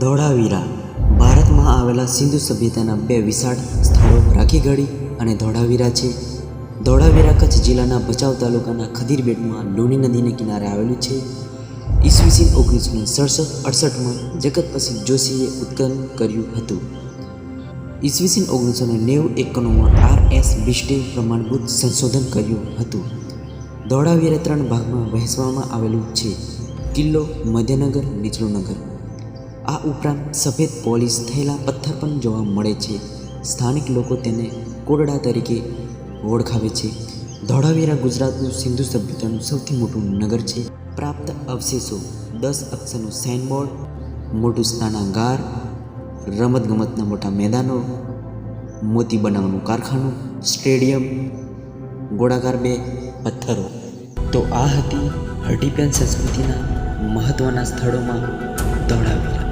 ધોળાવીરા ભારતમાં આવેલા સિંધુ સભ્યતાના બે વિશાળ સ્થળો રાખીગઢી અને ધોળાવીરા છે. ધોળાવીરા કચ્છ જિલ્લાના ભચાઉ તાલુકાના ખદીરબેટમાં લુણી નદીને કિનારે આવેલું છે. ઈસવીસન 1967-68માં જગત પ્રસિદ્ધ જોશીએ ઉત્ખનન કર્યું હતું. ઈસવીસન 1990-91માં R.S. બિસ્ટે પ્રમાણભૂત સંશોધન કર્યું હતું. ધોળાવીરા 3 ભાગમાં વહેંચવામાં આવેલું છે: કિલ્લો, મધ્યનગર, નીચલું નગર. આ ઉપરાંત સફેદ પોલિશ થયેલા પથ્થર પણ જોવા મળે છે. સ્થાનિક લોકો તેને કોરડા તરીકે ઓળખાવે છે. ધોળાવીરા ગુજરાતનું સિંધુ સભ્યતાનું સૌથી મોટું નગર છે. પ્રાપ્ત અવશેષો: 10 અક્ષરનું સાઇનબોર્ડ, મોટું સ્નાનાગાર, રમતગમતના મોટા મેદાનો, મોતી બનાવવાનું કારખાનું, સ્ટેડિયમ, ગોળાકાર 2 પથ્થરો. તો આ હતી હડટીપેન સંસ્કૃતિના મહત્ત્વના સ્થળોમાં ધોળાવીરા.